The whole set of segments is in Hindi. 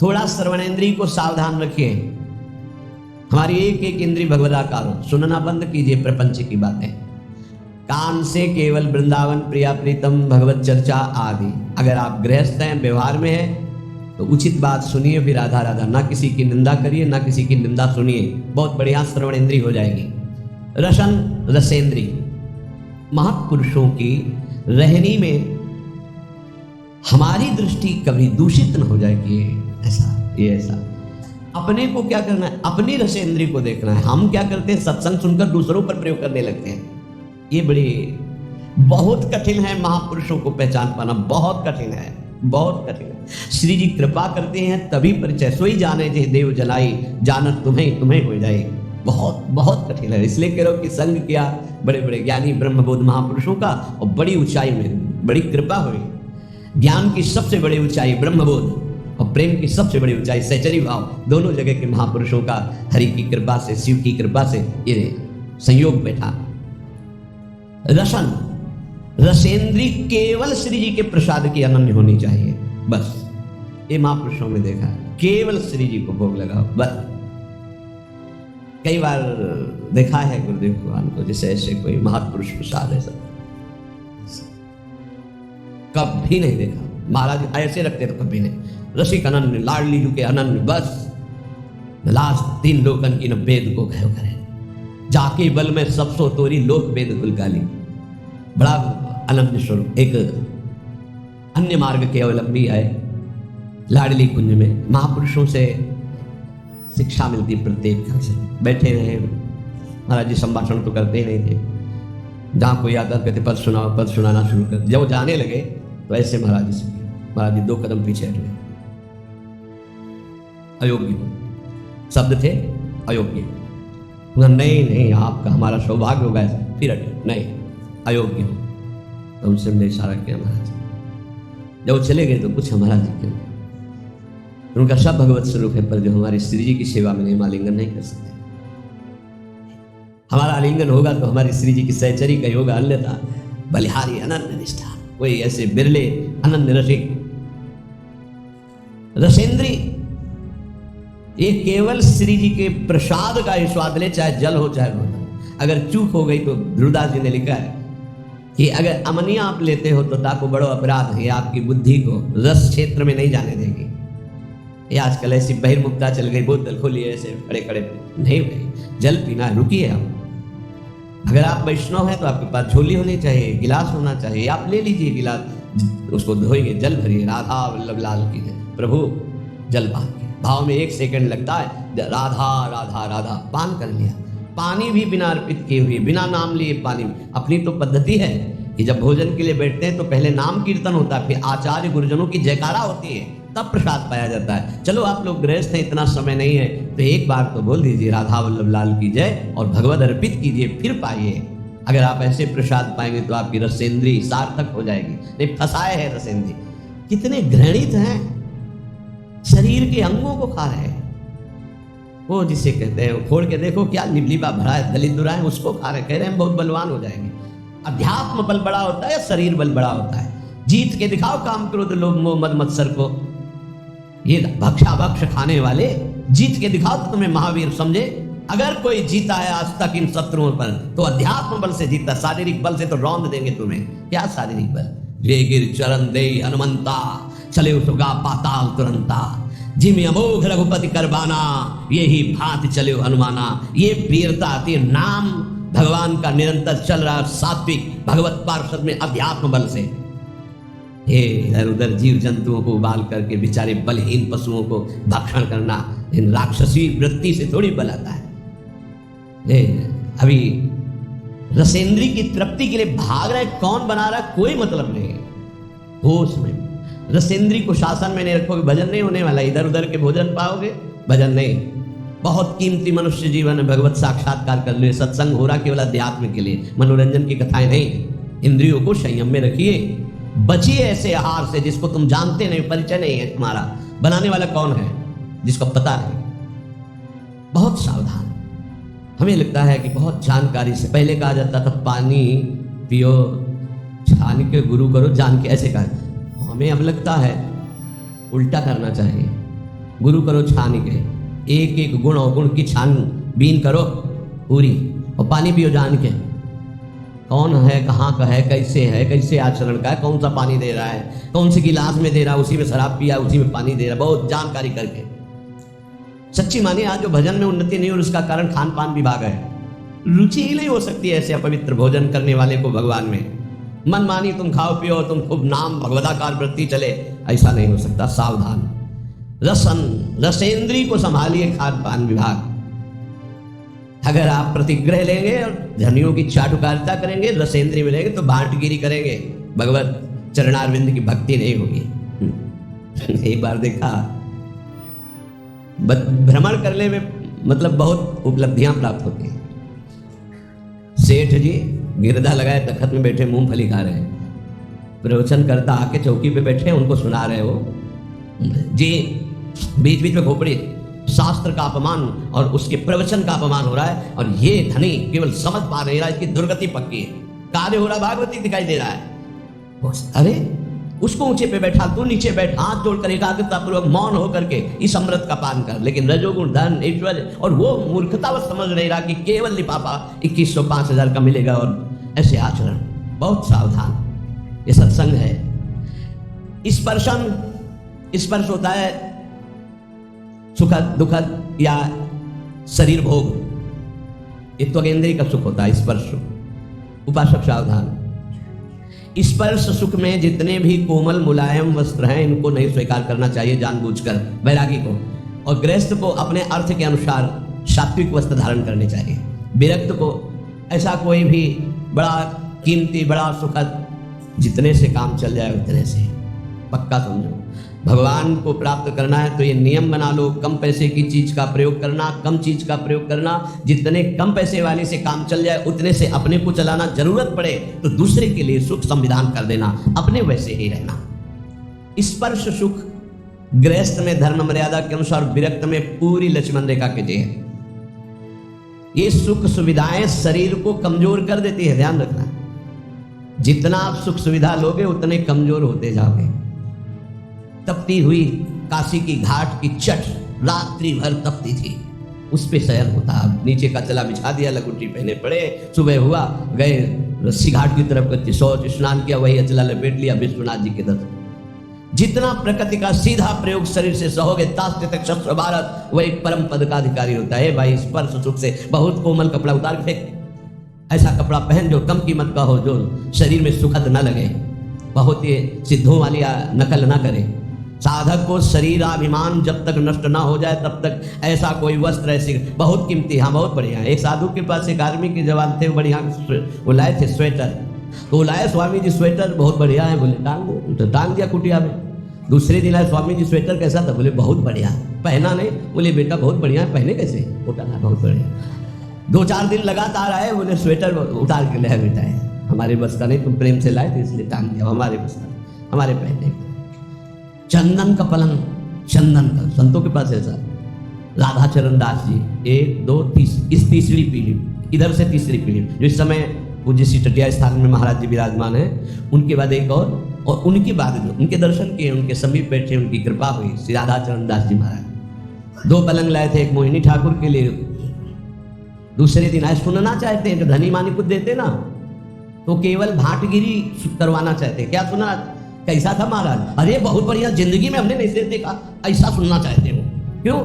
थोड़ा श्रवणेंद्रिय को सावधान रखिए। हमारी एक एक इंद्रिय भगवदाकार हो, सुनना बंद कीजिए प्रपंच की बातें। कान से केवल वृंदावन, प्रिया प्रीतम, भगवत चर्चा आदि। अगर आप गृहस्थ हैं, व्यवहार में हैं, तो उचित बात सुनिए, फिर राधा राधा, ना किसी की निंदा करिए, ना किसी की निंदा सुनिए। बहुत बढ़िया श्रवणेंद्रिय हो जाएगी। रसन रसेंद्रिय, महापुरुषों की रहनी में हमारी दृष्टि कभी दूषित न हो जाए कि ये ऐसा। अपने को क्या करना है, अपनी रसेंद्रिय को देखना है। हम क्या करते हैं, सत्संग सुनकर दूसरों पर प्रयोग करने लगते हैं। ये बड़ी बहुत कठिन है महापुरुषों को पहचान पाना, बहुत कठिन है, बहुत कठिन है। श्री जी कृपा करते हैं तभी परिचय, सोई जाने जे देव जलाई, जानत तुम्हें तुम्हें हो जाए। बहुत बहुत कठिन है। इसलिए कह रहा हूं कि संग किया बड़े बड़े ज्ञानी ब्रह्मबोध महापुरुषों का, और बड़ी ऊंचाई में बड़ी कृपा हुई। ज्ञान की सबसे बड़ी ऊंचाई ब्रह्मबोध, और प्रेम की सबसे बड़ी ऊंचाई सहचरी भाव। दोनों जगह के महापुरुषों का हरि की कृपा से, शिव की कृपा से ये संयोग बैठा। रसन रसेंद्री केवल श्री जी के प्रसाद की अनन्य होनी चाहिए, बस। ये महापुरुषों में देखा है, केवल श्री जी को भोग लगाओ बस। कई बार देखा है गुरुदेव भगवान को, जैसे ऐसे कोई महापुरुष प्रसाद है, सब कभी नहीं देखा। महाराज ऐसे रखते तो कभी नहीं। रसिक अनन्य, लाडली के अनन्य, बस लास्ट 3 लोकन की न वेद को गयो करे, जाके बल में सब सो तोरी, लोक वेद कुलकाली। बड़ा अनन्य स्वरूप। एक अन्य मार्ग के अवलंबी है, लाडली कुंज में महापुरुषों से शिक्षा मिलती। प्रत्येक घर से बैठे रहे महाराज जी, संभाषण तो करते ही नहीं थे। जहाँ कोई आता कहते पद सुनाओ, पद सुनाना शुरू कर। जब जाने लगे तो ऐसे महाराज जी से, महाराज जी 2 कदम पीछे हट गए। अयोग्य शब्द थे, अयोग्य। नहीं नहीं, आपका हमारा सौभाग्य होगा ऐसा। फिर हटे, नहीं अयोग्य हो। तो उनसे हमने इशारा किया महाराज। जब चले गए तो कुछ महाराज जी क्यों, उनका सब भगवत स्वरूप है, पर जो हमारी श्री जी की सेवा में नहीं, आलिंगन नहीं कर सकते। हमारा आलिंगन होगा तो हमारी श्री जी की सहचरी का होगा, अन्यथा बलिहारी अनन्य निष्ठा। कोई ऐसे बिरले अनन्य रसिक रसेंद्री, ये केवल श्री जी के प्रसाद का ही स्वाद ले, चाहे जल हो चाहे हो। अगर चूक हो गई तो ध्रुवदास जी ने लिखा है कि अगर अमनिया आप लेते हो तो ताको बड़ो अपराध है, आपकी बुद्धि को रस क्षेत्र में नहीं जाने देगी। ये आजकल ऐसी बहिर्मुखता चल गई, बोतल खोली ऐसे खड़े खड़े। नहीं भाई, जल पीना, रुकिए आप। अगर आप वैष्णव हैं तो आपके पास झोली होनी चाहिए, गिलास होना चाहिए, आप ले लीजिए गिलास, उसको धोइए, जल भरिए। राधा वल्लभ लाल की जय, प्रभु जल पान के भाव में 1 सेकंड लगता है। राधा राधा राधा पान कर लिया। पानी भी बिना अर्पित किए हुए, बिना नाम लिए पानी। अपनी तो पद्धति है कि जब भोजन के लिए बैठते हैं तो पहले नाम कीर्तन होता है, फिर आचार्य गुरुजनों की जयकारा होती है, तब प्रसाद पाया जाता है। चलो आप लोग गृहस्थ हैं, इतना समय नहीं है, तो एक बार तो बोल दीजिए राधा वल्लभ लाल की जय और भगवद अर्पित कीजिए, फिर पाइए। अगर आप ऐसे प्रसाद पाएंगे तो आपकी रसेंद्री सार्थक हो जाएगी। नहीं फंसाए है रसेंद्री। कितने घृणित हैं, शरीर के अंगों को खा रहे हैं। वो जिसे कहते हैं, खोल के देखो क्या लिबलिबा भरा है, दलिद्रा है, उसको खा रहे, कह रहे हैं बहुत बलवान हो जाएंगे। अध्यात्म बल बड़ा होता है या शरीर बल बड़ा होता है? जीत के दिखाओ काम क्रोध लोभ मोह मद मत्सर को। ये भक्षा भक्ष खाने वाले जीत के दिखाओ तो तुम्हें महावीर समझे। अगर कोई जीता है आज तक इन शत्रुओं पर तो अध्यात्म बल से जीता, शारीरिक बल से तो रौंद देंगे तुम्हें। क्या शारीरिक बल? वे गिर चरण दे हनुमंता, चले उसगा पाताल तुरंता, जिम अमोघ रघुपति करबाना, यही भांति चले हनुमाना। ये वीरता आती नाम भगवान का निरंतर चल रहा सात्विक भगवत पार्षद में अध्यात्म बल से। ये इधर उधर जीव जंतुओं को उबाल करके बेचारे बलहीन पशुओं को भक्षण करना, इन राक्षसी वृत्ति से थोड़ी बल आता है। अभी रसेंद्री की तृप्ति के लिए भाग रहे, कौन बना रहा है कोई मतलब नहीं है। होश में रसेंद्री को शासन में नहीं रखोगे, भजन नहीं होने वाला। इधर उधर के भोजन पाओगे, भजन नहीं। बहुत कीमती मनुष्य जीवन है, भगवत साक्षात्कार कर ले। सत्संग हो रहा केवल अध्यात्म के लिए, मनोरंजन की कथाएं नहीं। इंद्रियों को संयम में रखिए, बचिए ऐसे आहार से जिसको तुम जानते नहीं, परिचय नहीं है तुम्हारा। बनाने वाला कौन है जिसको पता नहीं। बहुत सावधान। हमें लगता है कि बहुत जानकारी से, पहले कहा जाता था पानी पियो छान के गुरु करो, जान के, ऐसे कहा। हमें अब लगता है उल्टा करना चाहिए। गुरु करो छान के, एक एक गुण और गुण की छान बीन करो पूरी, और पानी पियो जान के कौन है, कहाँ का है, कैसे आचरण का है, कौन सा पानी दे रहा है, कौन सी गिलास में दे रहा है, उसी में शराब पिया उसी में पानी दे रहा है, बहुत जानकारी करके। सच्ची मानिए आज जो भजन में उन्नति नहीं और उसका कारण खान पान विभाग है। रुचि ही नहीं हो सकती ऐसे अपवित्र भोजन करने वाले को भगवान में। मन मानी तुम खाओ पियो, तुम खूब नाम भगवदाकार वृत्ति चले, ऐसा नहीं हो सकता। सावधान, रसेंद्री को संभालिए खान पान विभाग। अगर आप प्रतिग्रह लेंगे और धनियों की चाटुकारिता करेंगे, रसेंद्री मिलेंगे तो बांटगिरी करेंगे, भगवत चरणारविंद की भक्ति नहीं होगी। एक बार देखा, भ्रमण करने में मतलब बहुत उपलब्धियां प्राप्त होती हैं। सेठ जी गिरधा लगाए तखत में बैठे मूंगफली खा रहे हैं, प्रवचन करता आके चौकी पे बैठे उनको सुना रहे हो जी, बीच बीच में खोपड़ी, शास्त्र का अपमान और उसके प्रवचन का अपमान हो रहा है, और ये धनी केवल समझ पा नहीं रहा, इसकी दुर्गति पक्की है, कार्य हो रहा, भागवती दिखाई दे रहा है। अरे उसको ऊंचे पे बैठा, तू नीचे बैठ, हाथ जोड़कर एकाग्रता पूर्वक मौन होकर के इस अमृत का पान कर। लेकिन रजोगुण धन ऐश्वर्य और वो मूर्खता वो समझ नहीं रहा कि केवल लिफाफा 2100 5000 का मिलेगा और ऐसे आचरण। बहुत सावधान, ये सत्संग है। स्पर्श होता है सुखद दुखद या शरीर भोग, ये त्वगेंद्रिय का सुख होता है स्पर्श। उपासक सावधान, स्पर्श सुख में जितने भी कोमल मुलायम वस्त्र हैं इनको नहीं स्वीकार करना चाहिए जानबूझकर वैरागी को, और गृहस्थ को अपने अर्थ के अनुसार सात्विक वस्त्र धारण करने चाहिए। विरक्त को ऐसा कोई भी बड़ा कीमती बड़ा सुखद, जितने से काम चल जाए उतने से, पक्का समझो। भगवान को प्राप्त करना है तो ये नियम बना लो, कम पैसे की चीज का प्रयोग करना, कम चीज का प्रयोग करना, जितने कम पैसे वाले से काम चल जाए उतने से अपने को चलाना, जरूरत पड़े तो दूसरे के लिए सुख संविधान कर देना, अपने वैसे ही रहना। स्पर्श सुख गृहस्थ में धर्म मर्यादा के अनुसार, विरक्त में पूरी लक्ष्मण रेखा के जय। ये सुख सुविधाएं शरीर को कमजोर कर देती है, ध्यान रखना। जितना आप सुख सुविधा लोगे उतने कमजोर होते जाओगे। तपती हुई काशी की घाट की चट रात्रि भर तपती थी, उस पे शयन होता। नीचे का चला बिछा दिया, लकुटी पहने पड़े, सुबह हुआ गए रस्सी घाट की तरफ करके शौच स्नान किया, वही अचला लपेट लिया, विश्वनाथ जी के दर्शन। जितना प्रकृति का सीधा प्रयोग शरीर से सहोगे तास्ते तक शस्त्र भारत, वही परम पद का अधिकारी होता है। भाई स्पर्श सुख से बहुत कोमल कपड़ा उतार के फेंक, ऐसा कपड़ा पहन जो कम कीमत का हो, जो शरीर में सुखद न लगे, बहुत ये सिद्धों वाली नकल ना करे। साधक को शरीराभिमान जब तक नष्ट ना हो जाए तब तक ऐसा कोई वस्त्र ऐसे बहुत कीमती, हाँ बहुत बढ़िया है। एक साधु के पास एक आर्मी के जवान थे, बढ़िया वो लाए थे स्वेटर, तो लाए स्वामी जी स्वेटर बहुत बढ़िया है, बोले टांग दो, तो टांग दिया कुटिया में। दूसरे दिन आए, स्वामी जी स्वेटर कैसा था, बोले बहुत बढ़िया। पहना नहीं, बोले बेटा बहुत बढ़िया है, पहने कैसे, उठाना बहुत बढ़िया। 2-4 दिन लगातार आए, बोले स्वेटर उतार के ले बेटा है, हमारे बस का नहीं, तुम प्रेम से लाए थे इसलिए टांग दिया, हमारे बस का, हमारे पहनने का। चंदन का पलंग, चंदन का, संतों के पास ऐसा। राधा चरण दास जी 1 2 3, इस तीसरी पीढ़ी, इधर से तीसरी पीढ़ी, जो इस समय पूज्य श्री टटिया स्थान में महाराज जी विराजमान है, उनके बाद एक और उनके बाद जो उनके दर्शन किए, उनके समीप बैठे, उनकी कृपा हुई, श्री राधा चरण दास जी महाराज। 2 पलंग लाए थे, एक मोहिनी ठाकुर के लिए, दूसरे दिन आए। सुनना चाहते हैं, जो धनी मानी कुछ देते ना, तो केवल भाटगिरी करवाना चाहते हैं। क्या सुना, कैसा था महाराज, अरे बहुत बढ़िया, जिंदगी में हमने नहीं देखा, ऐसा सुनना चाहते हो। क्यों?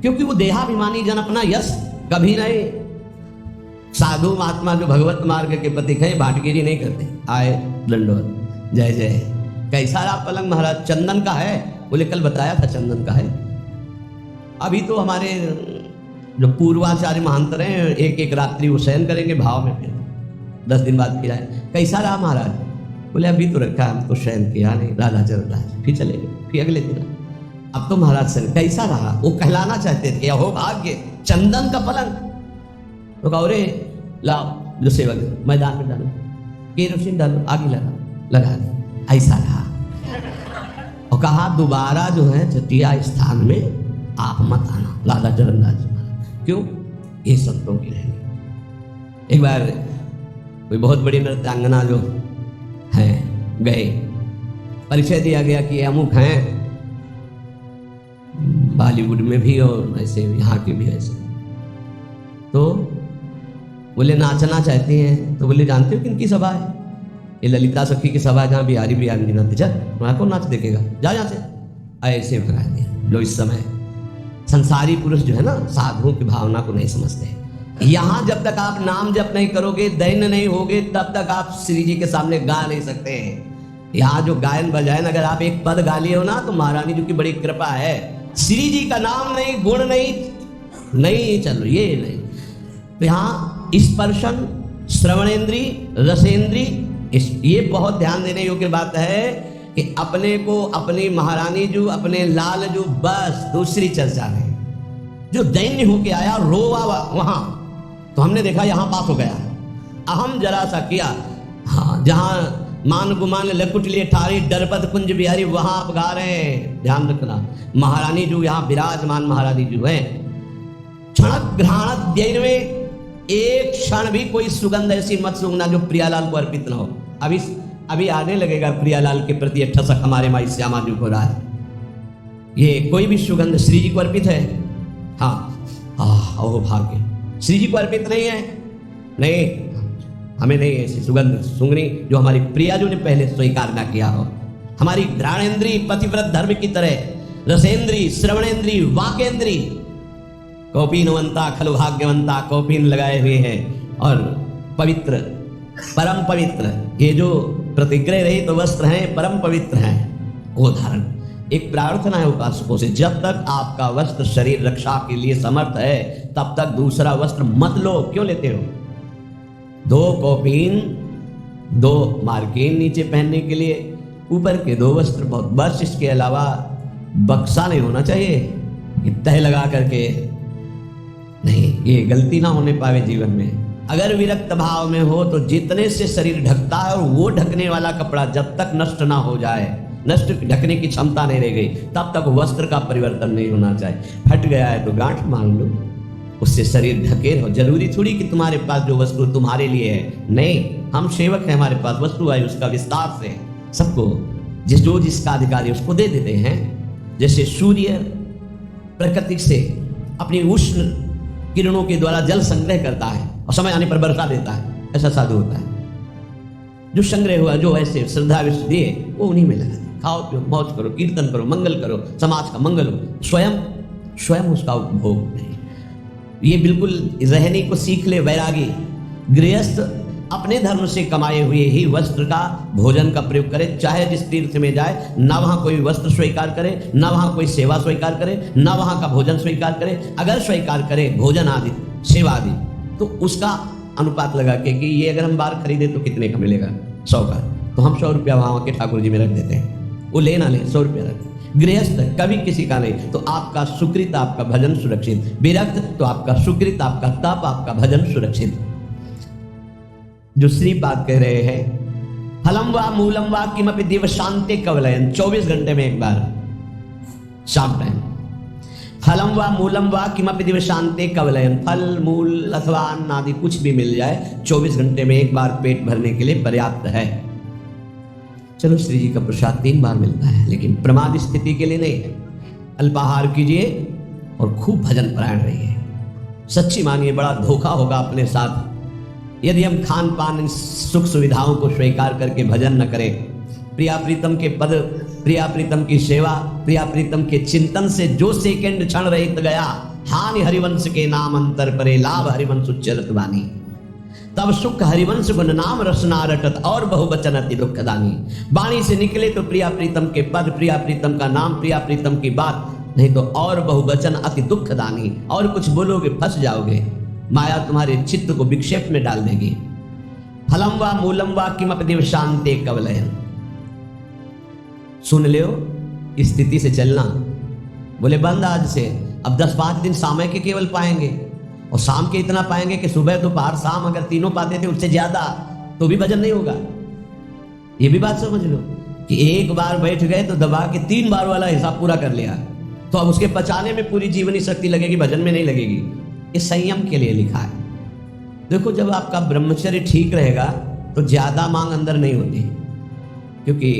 क्योंकि वो देहाभिमानी जन अपना यश कभी नहीं, साधु महात्मा जो भगवत मार्ग के प्रतीक है भाटगिरी नहीं करते। आए दंडोत, जय जय। कैसा रहा पलंग महाराज, चंदन का है, बोले कल बताया था चंदन का है। अभी तो हमारे जो पूर्वाचार्य महांतर हैं, एक एक रात्रि वो शयन करेंगे भाव में, फिर 10 दिन बाद फिर आए। कैसा रहा महाराज, बोले अभी तो रखा, हम तो शयन किया नहीं, राधा चल रहा है, फिर चले गए। फिर अगले दिन अब तो महाराज शयन कैसा रहा, वो कहलाना चाहते थे, हो भाग्य चंदन का पलंग। तो कहो रे लाओ जो सेवक मैदान में डालो, केरोसिन डालो, आगे लगा दे, ऐसा रहा। और कहा दोबारा जो है चटिया स्थान में आप मत आना, राधा चरण दास जी। क्यों? ये संतों की रहेंगे। एक बार कोई बहुत बड़ी नृत्यांगना जो है गए, परिचय दिया गया कि अमुक हैं, बॉलीवुड में भी और ऐसे यहाँ के भी ऐसे। तो बोले नाचना चाहते हैं, तो बोले जानते हो किनकी सभा है? ये ललिता सखी की सभा है, जहाँ बिहारी बिहारी नाचते। चल वहाँ कौन नाच देखेगा, जा यहाँ से। ऐसे भगा दिया। लो इस समय संसारी पुरुष जो है ना, साधुओं की भावना को नहीं समझते। यहाँ जब तक आप नाम जप नहीं करोगे, दैन्य नहीं होगे, तब तक आप श्री जी के सामने गा नहीं सकते हैं। यहाँ जो गायन बजायन अगर आप एक पद गा लिए हो ना, तो महारानी जी की बड़ी कृपा है। श्री जी का नाम नहीं, गुण नहीं चलो ये नहीं। तो यहाँ स्पर्शन, श्रवणेन्द्री, रसेंद्री, ये बहुत ध्यान देने योग्य बात है कि अपने को अपनी महारानी जो, अपने लाल जो, बस दूसरी चर्चा नहीं। जो दैन्य होके आया रोवा वहां, तो हमने देखा यहां पास हो गया। अहम जरा सा किया, हाँ, जहां मान गुमान लकुट लिए ठारी डरपत कुंज बिहारी, वहां आप गा रहे हैं। ध्यान रखना, महारानी जो यहाँ विराजमान महारानी जो है, क्षण ग्रहण देर में एक क्षण भी कोई सुगंध ऐसी मत सूंघना जो प्रियालाल को अर्पित ना हो। अभी आने लगेगा प्रियालाल के प्रति एक ठसक हमारे माई श्यामा जी को रहा है। ये कोई भी सुगंध श्री जी को अर्पित है? हाँ, ओ भाग्य, श्री जी को अर्पित नहीं है। नहीं, हमें नहीं ऐसी सुगंध सूंघनी जो हमारी प्रिया जो ने पहले स्वीकार ना किया हो। हमारी घ्राणेन्द्री पतिव्रत धर्म की तरह, रसेंद्री, श्रवणेन्द्री, वाकेंद्री, कौपीनवंता खलु भाग्यवंता, कौपीन लगाए हुए हैं और पवित्र, परम पवित्र, ये जो प्रतिग्रह रहित वस्त्र हैं, परम पवित्र हैं, वो धारण। एक प्रार्थना है उपासकों से, जब तक आपका वस्त्र शरीर रक्षा के लिए समर्थ है, तब तक दूसरा वस्त्र मत लो। क्यों लेते हो? 2 कौपीन, 2 मार्किन नीचे पहनने के लिए, ऊपर के 2 वस्त्र बहुत, बस। इसके अलावा बक्सा नहीं होना चाहिए कि तह लगा करके नहीं, ये गलती ना होने पावे जीवन में। अगर विरक्त भाव में हो तो जितने से शरीर ढकता है, और वो ढकने वाला कपड़ा जब तक नष्ट ना हो जाए, नष्ट ढकने की क्षमता नहीं रह गई, तब तक वस्त्र का परिवर्तन नहीं होना चाहिए। फट गया है तो गांठ मांग लो, उससे शरीर ढके रहो। जरूरी थोड़ी कि तुम्हारे पास जो वस्तु तुम्हारे लिए है, नहीं, हम सेवक हैं, हमारे पास वस्तु आई, उसका विस्तार से सबको जिसका अधिकारी उसको दे देते हैं। जैसे सूर्य प्रकृति से अपनी उष्ण किरणों के द्वारा जल संग्रह करता है और समय आने पर वर्षा देता है, ऐसा साधु होता है। जो संग्रह हुआ, जो ऐसे श्रद्धा विश्व दिए, वो उन्हीं में लगा दे। खाओ पियो, मौज करो, कीर्तन करो, मंगल करो, समाज का मंगल हो, स्वयं उसका उपभोग नहीं। ये बिल्कुल रहने को सीख ले वैरागी। गृहस्थ अपने धर्म से कमाए हुए ही वस्त्र का, भोजन का प्रयोग करे। चाहे जिस तीर्थ में जाए, ना वहाँ कोई वस्त्र स्वीकार करे, ना वहाँ कोई सेवा स्वीकार करे, ना वहाँ का भोजन स्वीकार करे। अगर स्वीकार करे भोजन आदि, सेवा आदि, तो उसका अनुपात लगा के कि ये अगर हम बार खरीदे तो कितने का मिलेगा, 100 का, तो हम 100 रुपया वहाँ के ठाकुर जी में रख देते हैं। वो ले ना ले, 100 रुपया रख। गृहस्थ कभी किसी का नहीं, तो आपका सुकृत, आपका भजन सुरक्षित। विरक्त तो आपका सुकृत, आपका तप, आपका भजन सुरक्षित। जो श्री बात कह रहे हैं, फलम वा मूलम वा किमपि दिव शांति कवलयन, 24 घंटे में एक बार शाम टाइम, फलम वा मूलम वा किमपि दिव शांति कवलयन, फल मूल अथवा अन्न आदि कुछ भी मिल जाए, 24 घंटे में एक बार पेट भरने के लिए पर्याप्त है। चलो, श्री जी का प्रसाद 3 बार मिलता है, लेकिन प्रमाद स्थिति के लिए नहीं है। अल्पाहार कीजिए और खूब भजन परायण रहिए। सच्ची मानिए, बड़ा धोखा होगा अपने साथ यदि हम खान पान सुख सुविधाओं को स्वीकार करके भजन न करें। प्रिया प्रीतम के पद, प्रिया प्रीतम की सेवा, प्रिया प्रीतम के चिंतन से जो सेकंड क्षण रहित गया, हानि हरिवंश के नाम अंतर परे, लाभ हरिवंश उच्चरत वाणी, तब सुख हरिवंश गुण नाम रसना रटत, और बहुवचन अति दुखदानी। वाणी से निकले तो प्रिया प्रीतम के पद, प्रिया प्रीतम का नाम, प्रिया प्रीतम की बात, नहीं तो और बहुवचन अति दुखदानी। और कुछ बोलोगे फंस जाओगे, माया तुम्हारे चित्त को विक्षेप में डाल देगी। फलम वा मूलम वा किमपि दिव शांति कवलयन, सुन लो, स्थिति से चलना। बोले बंद आज से, अब 10-5 दिन समय के केवल पाएंगे, और शाम के इतना पाएंगे कि सुबह दोपहर शाम अगर तीनों पाते थे, उससे ज्यादा तो भी भजन नहीं होगा। ये भी बात समझ लो कि एक बार बैठ गए तो दबा के 3 बार वाला हिसाब पूरा कर लिया, तो अब उसके पचाने में पूरी जीवनी शक्ति लगेगी, भजन में नहीं लगेगी। ये संयम के लिए लिखा है। देखो, जब आपका ब्रह्मचर्य ठीक रहेगा तो ज्यादा मांग अंदर नहीं होती, क्योंकि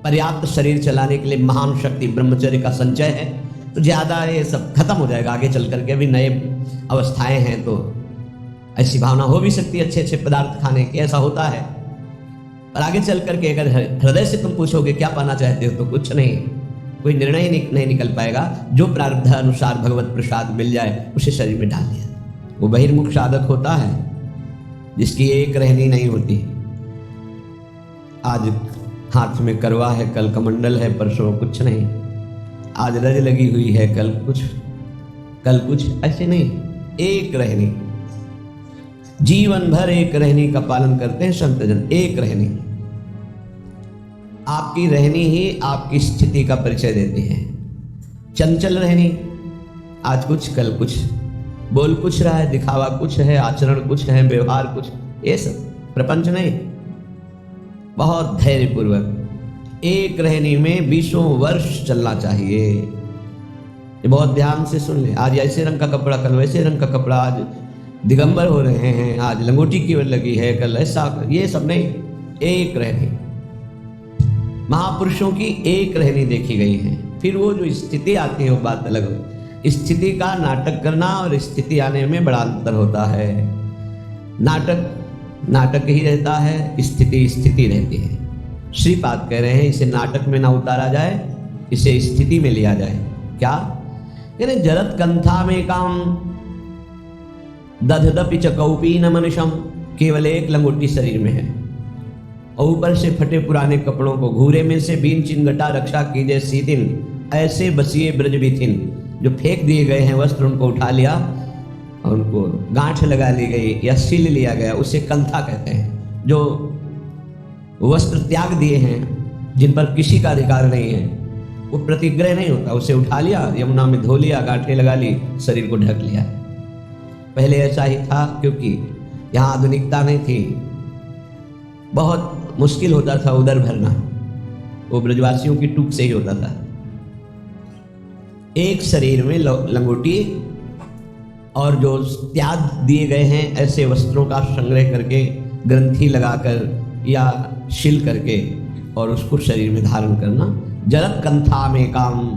पर्याप्त शरीर चलाने के लिए महान शक्ति ब्रह्मचर्य का संचय है। तो ज़्यादा ये सब खत्म हो जाएगा आगे चल करके। अभी नए अवस्थाएं हैं तो ऐसी भावना हो भी सकती है अच्छे अच्छे पदार्थ खाने की, ऐसा होता है। और आगे चल करके अगर हृदय से तुम पूछोगे क्या पाना चाहते हो तो कुछ नहीं, कोई निर्णय ही नहीं निकल पाएगा। जो प्रारब्ध अनुसार भगवत प्रसाद मिल जाए उसे शरीर में डाल दिया। वो बहिर्मुख साधक होता है जिसकी एक रहनी नहीं होती। आज हाथ में करवा है, कल कमंडल है, परसों कुछ नहीं। आज रज लगी हुई है, कल कुछ, ऐसे नहीं। एक रहनी, जीवन भर एक रहनी का पालन करते हैं संतजन। एक रहनी, आपकी रहनी ही आपकी स्थिति का परिचय देती है। चंचल रहनी, आज कुछ कल कुछ, बोल कुछ रहा है, दिखावा कुछ है, आचरण कुछ है, व्यवहार कुछ, ये सब प्रपंच नहीं। बहुत धैर्यपूर्वक एक रहनी में 20 वर्ष चलना चाहिए। ये बहुत ध्यान से सुन ले। आज ऐसे रंग का कपड़ा, कल वैसे रंग का कपड़ा, आज दिगंबर हो रहे हैं, आज लंगोटी की ओर लगी है, कल ऐसा, ये सब नहीं। एक रहनी, महापुरुषों की एक रहनी देखी गई है। फिर वो जो स्थिति आती है वो बात अलग हो। स्थिति का नाटक करना और स्थिति आने में बड़ा अंतर होता है। नाटक ही रहता है, स्थिति रहती है। श्रीपाद कह रहे हैं इसे नाटक में ना उतारा जाए, इसे स्थिति में लिया जाए। क्या यानी जरत कंथा में काम दधदपि च कौपी न मनुषम, केवल एक लंगोटी शरीर में है और ऊपर से फटे पुराने कपड़ों को घूरे में से बीन चिन्हटा रक्षा कीजिए सीतिन, ऐसे बसिए ब्रज बिथिन। जो फेंक दिए गए हैं वस्त्र उनको उठा लिया और उनको गांठ लगा ली गई या सिल लिया गया, उसे कंथा कहते हैं। जो वस्त्र त्याग दिए हैं, जिन पर किसी का अधिकार नहीं है, वो प्रतिग्रह नहीं होता, उसे उठा लिया, यमुना में धो लिया, गांठें लगा ली, शरीर को ढक लिया। पहले ऐसा ही था क्योंकि यहाँ आधुनिकता नहीं थी, बहुत मुश्किल होता था उदर भरना, वो ब्रजवासियों की टूक से ही होता था। एक शरीर में लंगोटी और जो त्याग दिए गए हैं ऐसे वस्त्रों का संग्रह करके ग्रंथि लगाकर या शिल करके और उसको शरीर में धारण करना। जरत कंथा में काम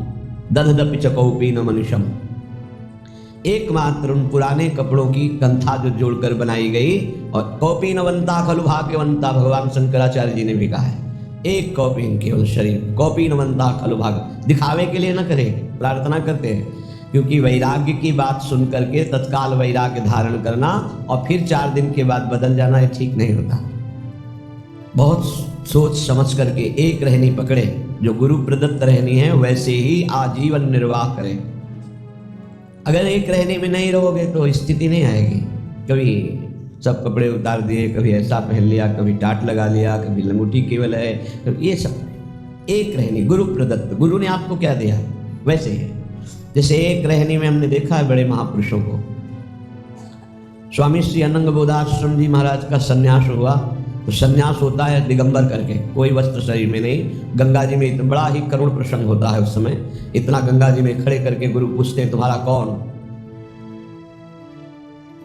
दधदपि च कौपी न मनुषम, एकमात्र उन पुराने कपड़ों की कंथा जो जोड़कर बनाई गई। और कौपी नवंता खलु भाग्यवंता, भगवान शंकराचार्य जी ने भी कहा है। एक कौपीन केवल शरीर, कौपी नवंता खलु भाग्य, दिखावे के लिए न करें, प्रार्थना करते हैं। क्योंकि वैराग्य की बात सुन करके तत्काल वैराग्य धारण करना और फिर 4 दिन के बाद बदल जाना, ये ठीक नहीं होता। बहुत सोच समझ करके एक रहनी पकड़े, जो गुरु प्रदत्त रहनी है वैसे ही आजीवन निर्वाह करें। अगर एक रहने में नहीं रहोगे तो स्थिति नहीं आएगी। कभी सब कपड़े उतार दिए, कभी ऐसा पहन लिया, कभी टाट लगा लिया, कभी लंगोटी केवल है, ये सब एक रहनी गुरु प्रदत्त। गुरु ने आपको क्या दिया वैसे ही। जैसे एक रहनी में हमने देखा है बड़े महापुरुषों को। स्वामी श्री अनंग बोधाश्रम जी महाराज का संन्यास हुआ तो संन्यास होता है दिगंबर करके, कोई वस्त्र शरीर में नहीं। गंगा जी में इतना बड़ा ही करुण प्रसंग होता है उस समय। इतना गंगा जी में खड़े करके गुरु पूछते हैं तुम्हारा कौन,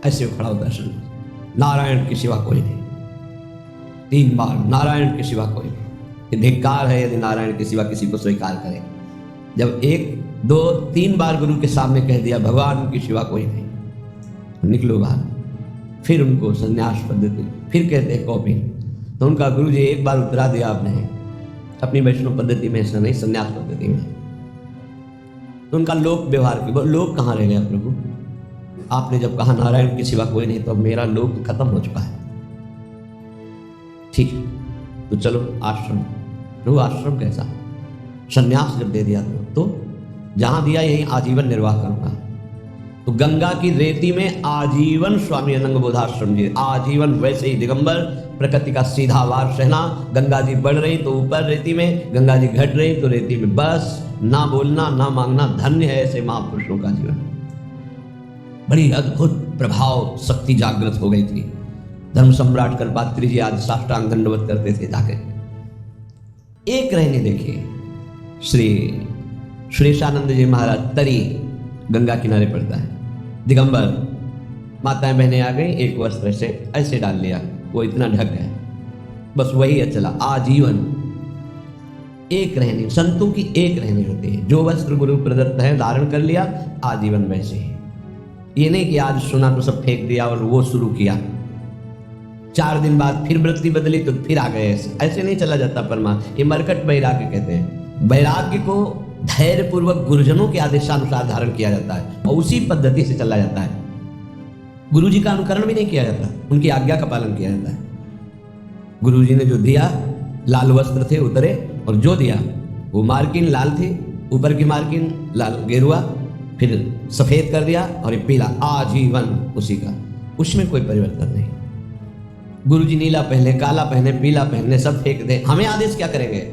ऐसे खड़ा होता है, नारायण के सिवा कोई नहीं। 3 बार नारायण के सिवा कोई नहीं। धिक्कार है यदि नारायण के सिवा किसी को स्वीकार करे। जब 1 2 3 बार गुरु के सामने कह दिया भगवान के सिवा कोई नहीं, निकलो बाहर। फिर उनको संन्यास पद्धति, फिर कहते हैं कौपी। तो उनका गुरु जी एक बार उतरा दिया आपने, अपनी वैष्णव पद्धति में ऐसा नहीं, संन्यास पद्धति में। तो उनका लोक व्यवहार की, लोक कहाँ रह गया प्रभु? आपने जब कहा नारायण के सिवा कोई नहीं तो अब मेरा लोक खत्म हो चुका है। ठीक है तो चलो आश्रम। प्रभु आश्रम कैसा? संन्यास जब दे दिया तो जहां दिया यहीं आजीवन निर्वाह करूंगा। तो गंगा की रेती में आजीवन स्वामी अनंग बोधाश्रम जी, आजीवन वैसे ही दिगंबर, प्रकृति का सीधा वार सहना। गंगा जी बढ़ रही तो ऊपर रेती में, गंगा जी घट रही तो रेती में, बस ना बोलना ना मांगना। धन्य है ऐसे महापुरुषों का जीवन। बड़ी अद्भुत प्रभाव शक्ति जागृत हो गई थी। धर्म सम्राट करपात्री जी आज साष्टांग दंडवत करते थे जाकर। एक रहने देखिए, श्री सुरेशानंद जी महाराज, तरी गंगा किनारे पड़ता है, दिगंबर, माताएं बहनें आ गई, एक वस्त्र से ऐसे डाल लिया, वो इतना ढक गया, बस वही चला आजीवन। एक रहनी, संतों की एक रहनी होती है। जो वस्त्र गुरु प्रदत्त है धारण कर लिया, आजीवन वैसे ही। ये नहीं कि आज सुना तो सब फेंक दिया और वो शुरू किया, 4 दिन बाद फिर वृत्ति बदली तो फिर आ गए। ऐसे नहीं चला जाता परमात्मा। ये मरकट वैराग्य कहते हैं। वैराग्य को धैर्य पूर्वक गुरुजनों के आदेशानुसार धारण किया जाता है और उसी पद्धति से चला जाता है। गुरु जी का अनुकरण भी नहीं किया जाता, उनकी आज्ञा का पालन किया जाता है। गुरु जी ने जो दिया, लाल वस्त्र थे उतरे, और जो दिया वो मार्किन लाल थी, ऊपर की मार्किन लाल गेरुआ, फिर सफेद कर दिया और ये पीला, आजीवन उसी का, उसमें कोई परिवर्तन नहीं। गुरु जी नीला पहने, काला पहने, पीला पहने, सब फेंक दे, हमें आदेश क्या करेंगे?